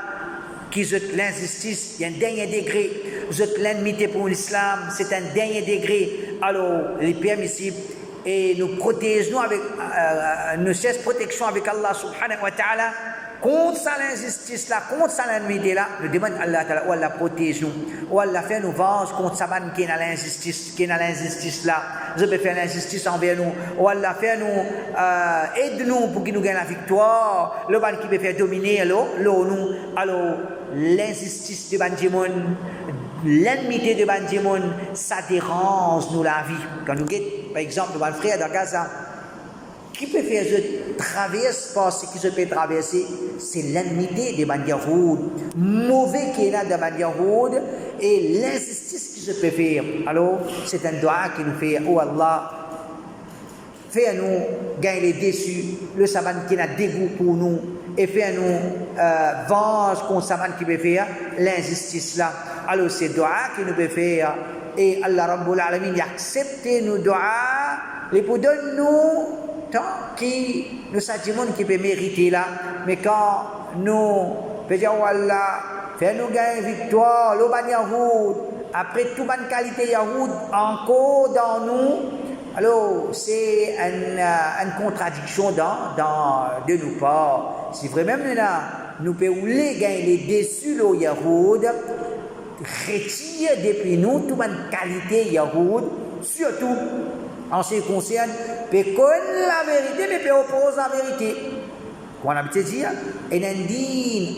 S1: qui zot l'injustice, il y a un dernier degré. vous êtes l'ennemi pour l'islam, c'est un dernier degré, alors il est permissible et nous protégeons avec, nous cesse protection avec Allah subhanahu wa ta'ala, contre ça l'injustice là, contre ça l'ennemi là, nous demandons à Allah ta'ala, ou Allah protège nous, ou Allah fait nous venge contre ça qui est dans l'injustice là, je peux faire l'injustice envers nous, ou Allah fait nous, aide nous pour qu'il nous gagne la victoire, le ban qui peut faire dominer nous, alors l'injustice de Banjimoun, l'ennemi de Banjimoun, ça dérange nous la vie. Quand nous guettons, par exemple, nos frères de Gaza, qui peut faire je traverse par ce qui se peut traverser, c'est l'ennemi de Banjahoud, mauvais qui est là de Banjahoud, et l'injustice qui se peut faire. Alors, c'est un doigt qui nous fait, oh Allah, fais-nous gagner les déçus, le sabbat qui a dégoût pour nous, et fais-nous venge contre sabbat qui peut faire l'injustice là. Alors, c'est doigt qui nous peut faire, et Allah Rabbul Alamin accepte nos doigts, les pour donne-nous tant qui nous satisfaisons qui peut mériter là, mais quand nous faisons dire oh Allah, fais-nous gagner victoire, le ban Yahoud, après toute bonne qualité Yahoud encore dans nous, alors c'est une contradiction de nos parts. Si vraiment nous pouvons gagner les déçus le Yahoud, retire depuis nous toute bonne qualité Yahoud, surtout en ce qui concerne, peut connaître la vérité, mais peut opposer la vérité. Qu'on a habitué de dire, il y a un dîne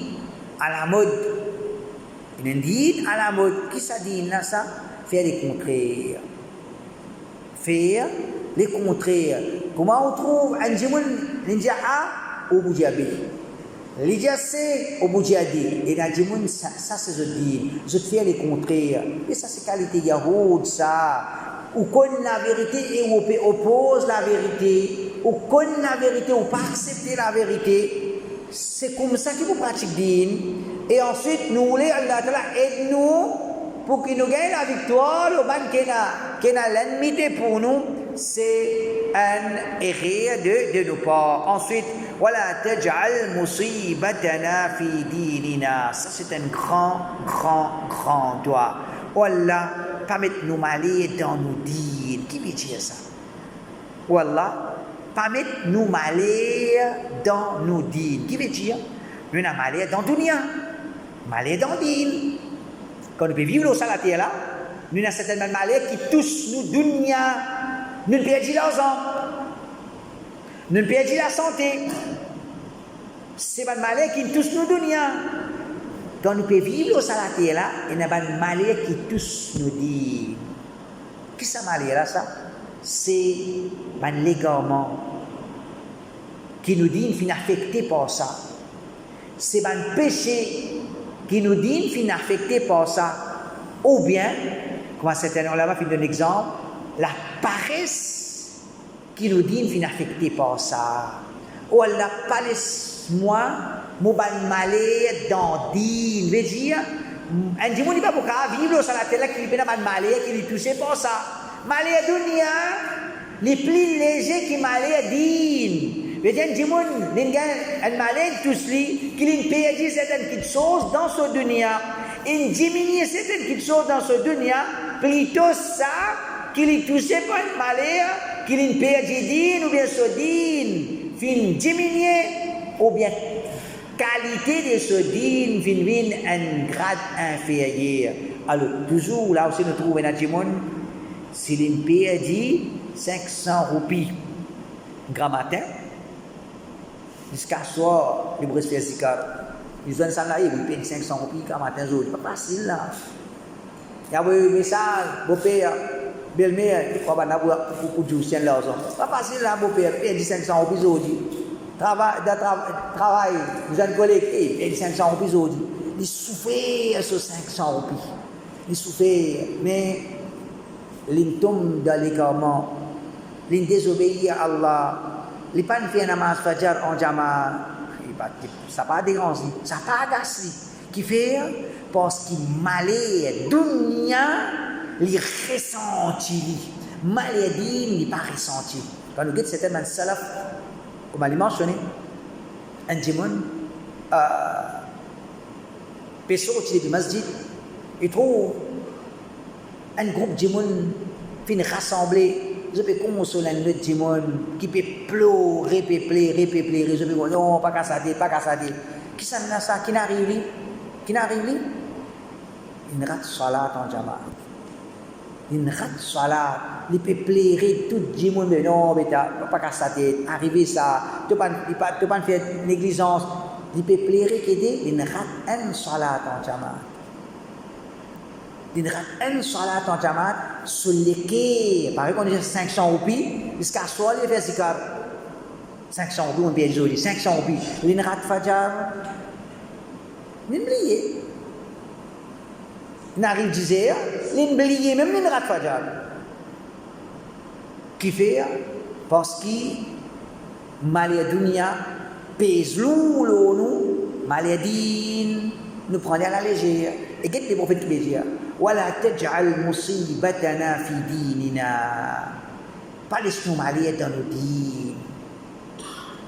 S1: à la mode. Il y a un dîne à la mode. Qui ça dit là, ça? Faire les contraires. Faire les contraires. Comment on trouve un djimoun, l'india A au bout de B. L'india C au bout de D. Et un djimoun, ça c'est ce dîne. Je fais les contraires. Et ça c'est qualité Yahoud, ça. Ou connaît la vérité et ou oppose la vérité, ou connaît la vérité ou pas accepter la vérité. C'est comme ça qu'il faut pratiquer. Et ensuite, nous voulons Allah aide-nous pour qu'il nous gagne la victoire. Le ban qui a l'ennemi pour nous, c'est un erreur de nos parts. Ensuite, voilà, taj'al musibatana fi dinina. Ça, c'est un grand doigt. Wallah, pas mettre nous malais dans nos dînes. Qui veut dire ça? Wallah, pas mettre nous malais dans nos dînes. Qui veut dire? Nous avons malais dans dunya, malais dans dînes. Quand nous pouvons vivre au salatier là, nous avons certainement malais qui touchent nous dunya. Nous perdons l'argent, nous perdons la santé. C'est pas malais qui touche nous dunya. Quand nous pouvons vivre au salatier là, il y a un malheur qui touche nous dit. Qu'est-ce que c'est malheur là ça? C'est un l'égarement qui nous dit qu'il est affecté par ça. C'est un péché qui nous dit qu'il est affecté par ça. Ou bien, comme certains là-bas, je donne un exemple, la paresse qui nous dit qu'il est affecté par ça. Ou la paresse, moi, mon malais dans dîne, veut dire, un dimanche n'est pas pour vivre sur la terre qui est un malais qui est touché par ça. Malais dunia, les plus légers qui malais dîne. Veut dire, un dimanche, un malais touche lui, qui perd certaines petites choses dans ce dunia. Il diminue certaines petites choses dans ce dunia, plutôt ça, qui est touché par un malais, qui perd dîne ou bien ce dîne, fin diminuer ou bien qualité de ce dîne vient un grade inférieur. Alors, toujours là aussi, nous trouvons un djimoun, s'il est payé 500 roupies grammatin, jusqu'à soir, il reste faire zikar. Ils ont un salarié, il paye 500 roupies grammatin, c'est pas facile là. Il y a un message, beau-père, belle-mère, il faut avoir beaucoup de gens l'argent. Pas facile là, beau-père, paye 500 roupies aujourd'hui. Travail, nous avons collecté, et 500 roupies aujourd'hui. Il souffrait sur 500 roupies. Il souffrait, mais il tombe dans l'égarement, il désobéit à Allah, il n'a pas fait un namaz fajr en jama, ça n'a pas dérangé, ça n'a pas agacé. Qui fait parce qu'il malais, dunya, il ressenti, maladie, il n'est pas ressenti. Quand nous dites c'était un salaf, comme elle mentionné, un djimoun, peut sortir du masjid, il trouve un groupe de gens qui rassemblés, je peux consoler un autre gens qui peut pleurer, répéter, je peux dire non, pas qu'à ça, pas qu'à ça. Qui ça n'a ça, qui n'arrive, il rate salat en jamaat. Il rate salat, il peut pleurer tout le monde, mais non, mais pas qu'à ça, arriver ça, tu ne peux pas faire négligence. Il peut pleurer qu'il rate un salat en jamaat. Il rate un salat en jamaat sur lesquels, par exemple, on dit 500 roupies, jusqu'à soi, il fait zikar. 500 roupies, on peut dire 500 roupies. Il rate fajar. Il oublie. Il arrive 10 heures, il oublie même il rate fajar. Qui fait? Parce que Malia Dunia pèse lourd, nous, Malia Din, nous prenons à la légère. Et qu'est-ce que les prophètes qui disent? ولا تجعل مصيبتنا في ديننا. Pas laisse-nous Malia dans nos dînes.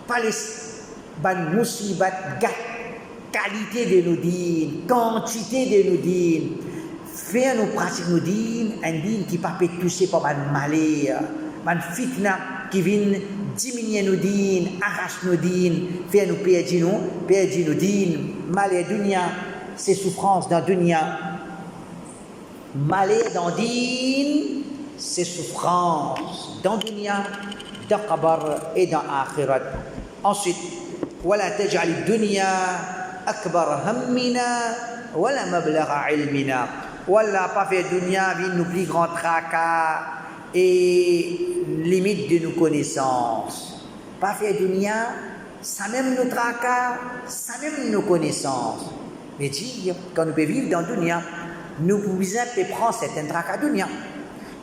S1: Pas laisse ban musibat qualité de nos dînes, quantité de nos dînes. Faire nous pratiquer nos dînes, un dîne qui ne peut pas toucher par un malheur, un fitna qui vient diminuer nos dînes, arracher nos dînes, faire nous perdre nos dînes. Malheur dunya, c'est souffrance dans dunya. Malheur dans dîne, c'est souffrance dans dunya, dans qabr et dans akhirat. Ensuite, ولا تجعل الدنيا أكبر همنا ولا مبلغ علمنا. Voilà, pas faire dunya vient nous plus grand tracas et limite de nos connaissances. Pas faire dunya, ça même nos tracas, ça même nos connaissances. Mais dire, quand nous pouvons vivre dans dunya, nous pouvons prendre certaines tracas dunya.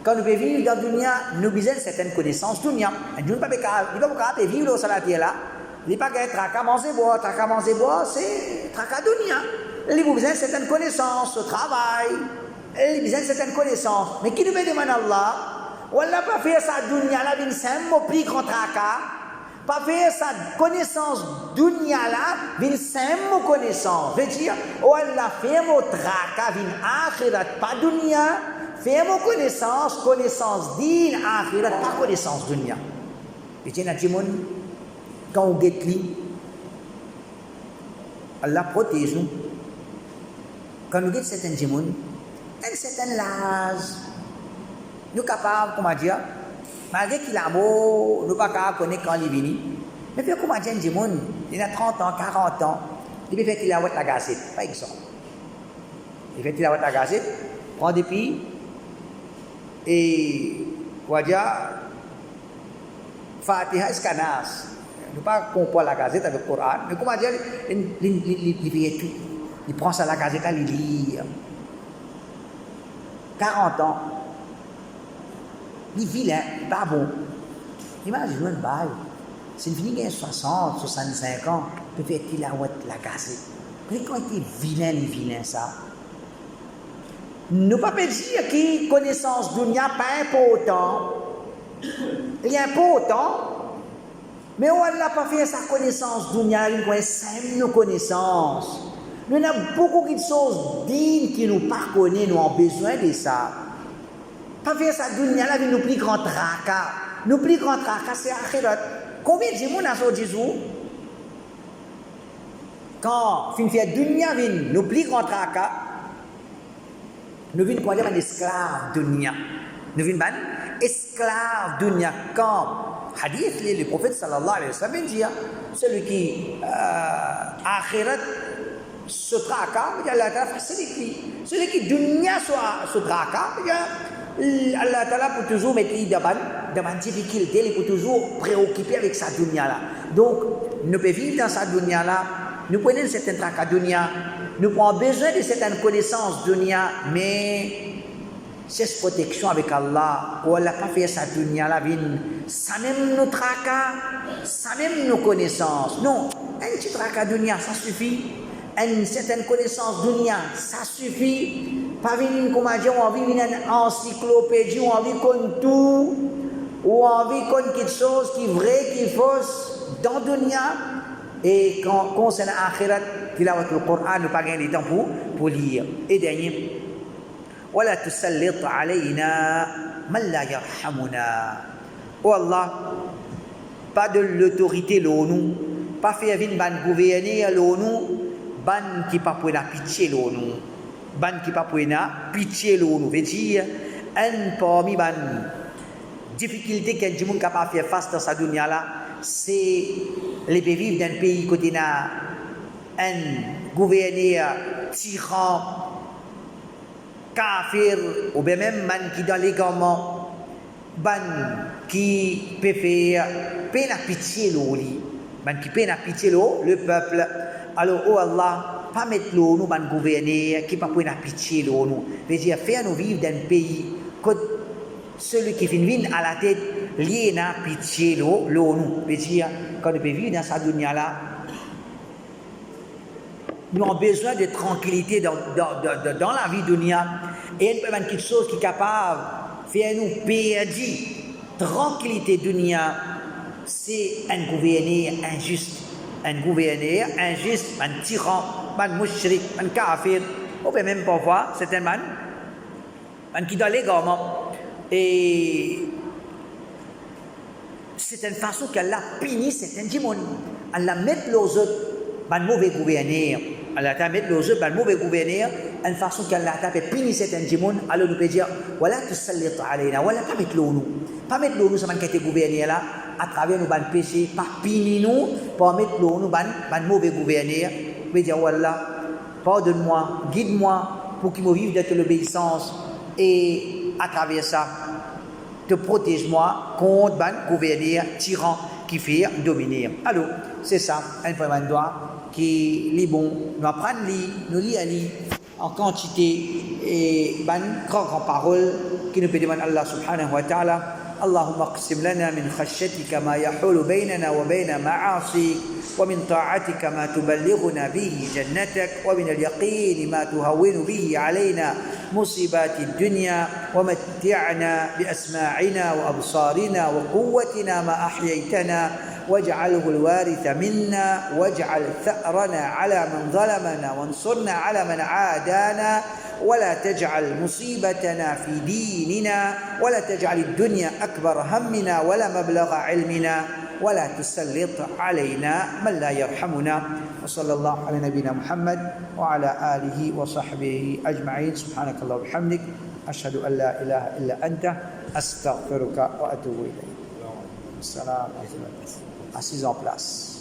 S1: Quand nous pouvons vivre dans dunya, nous pouvons certaines connaissances dunya. Nous ne pouvons pas vivre au salatier là. Il n'y a pas qu'un tracas manger boire. Tracas manger boire, c'est tracas dunya. Il a besoin de certaines connaissances au travail. Il a besoin de certaines connaissances. Mais qui nous veut demander Allah? On n'a pas fait ça dunya là, une simple plus grand tracas. Pas faire sa connaissance dunya là, une simple connaissance. Veut dire, on a fait mon tracas, une akhirat, pas dunya. Faire mon connaissance din akhirat, pas connaissance dunya. Et tiens, quand on guette lui, Allah protège nous. Quand nous guette certains gens, un certain âge, nous sommes capables, comment dire, malgré qu'il a mot, nous ne sommes pas capables de connaître quand il vient. Mais puis, comment dire, un gens, il a 30 ans, 40 ans, il peut faire qu'il a la gazette, par exemple. Il fait qu'il a la gazette, prend des pieds, et, on va dire, Fatiha Iskanas. Ne pas comprendre la gazette avec le Coran, mais comment dire, il fait tout. Il prend ça la gazette, il lit. 40 ans. Il est vilain, pas bon. Imagine un bail. C'est une fille qui a 60, 65 ans, peut-être qu'il a la gazette. Mais quand il est vilain, ça. Nous ne pouvons pas dire que connaissance dunya pas important. Il est important. Mais on n'a pas fait sa connaissance dunya, il connaît nos connaissances. Nous avons beaucoup de choses dignes qui nous pas connaissent, nous avons besoin de ça. Pas faire sa dunya, là, nous plus grand tracas. Nous plus grand tracas, c'est akhirat. Combien de gens ont dit ça? Quand fin fait dunya, nous plus grand tracas, nous venons quoi dire un esclave dunya. Nous venons un esclave dunya. Quand hadith, le prophète sallallahu alayhi wa sallam dit, celui qui akhirat se traka, Allah Ta'ala facilite lui. Celui qui dunya se traka, Allah Ta'ala peut toujours mettre lui devant difficulté, il peut toujours préoccuper avec sa dunya là. Donc, nous pouvons vivre dans sa dunya là, nous prenons certaines traka dunya, nous avons besoin de certaines connaissances dunya, mais c'est protection avec Allah, ou Allah pas fait sa dunya la vie, ça même nos tracas, ça même nos connaissances. Non, un petit tracas dunya, ça suffit. Une certaine connaissance dunya, ça suffit. Pas venir comme dire, on vit une encyclopédie, on vit comme tout, ou on vit comme quelque chose qui est vrai, qui est fausse dans dunya. Et quand concernant akhirat, qu'il a le Coran, nous pas gagner le temps pour lire. Et dernier. ولا تسلط علينا من لا يرحمنا. Oh Allah, pas de l'autorité l'ONU, pas faire venir ban gouverner l'ONU, ban qui pas pour la pitié l'ONU, ban qui pas pour la pitié l'ONU, veut dire un parmi ban difficulté qu'un monde capable de faire face dans sa dunya là, c'est les vivre d'un pays côté na un gouverneur tyran, kafir, ou bien même man qui dans les gouvernements, ban qui peut faire peine à pitié l'oli, ban qui peine à pitié le peuple. Alors oh Allah, pas mettre l'eau nous ban gouverneur qui pas peine à pitié l'eau nous, veut dire faire nous vivre dans un pays que celui qui vient à la tête lié na pitié l'eau nous, veut dire quand on peut vivre dans sa dunya là, nous avons besoin de tranquillité dans la vie dunya, et il y a quelque chose qui est capable de faire nous perdre tranquillité dunya, c'est un gouverneur injuste, un tyran, un mushrik, un kafir, ou bien même parfois c'est un man qui dans les gouvernements, et c'est une façon qu'elle a puni certains démons, elle a mis les autres un mauvais gouverneur, elle a mis les autres un mauvais gouverneur, une façon qu'elle a puni certains démons. Alors nous peut dire voilà tu sallit alayna, voilà pas mettre l'eau nous ça man qui était gouverneur là à travers nos ban péché, pas punir nous pour mettre l'eau nous ban mauvais gouverneur. Veut dire voilà pardonne-moi, guide-moi pour qu'il me vive dans l'obéissance, et à travers ça te protège-moi contre ban gouverneur tyran qui fait dominer. Alors c'est ça un premier doigt qui est bon, nous apprendre nous lire en quantité, et ban grand parole qui nous peut demander Allah subhanahu wa ta'ala. اللهم اقسم لنا من خشيتك ما يحول بيننا وبين معاصيك، ومن طاعتك ما تبلغنا به جنتك، ومن اليقين ما تهون به علينا مصيبات الدنيا، ومتعنا بأسماعنا وأبصارنا وقوتنا ما أحييتنا، واجعله الوارث منا، واجعل ثأرنا على من ظلمنا، وانصرنا على من عادانا، ولا تجعل مصيبتنا في ديننا، ولا تجعل الدنيا أكبر همنا ولا مبلغ علمنا، ولا تسلط علينا من لا يرحمنا. وصلى الله على نبينا محمد وعلى آله وصحبه أجمعين. سبحانك اللهم وبحمدك، أشهد أن لا إله إلا أنت، أستغفرك وأتوب إليك. السلام عليكم. Assise en place.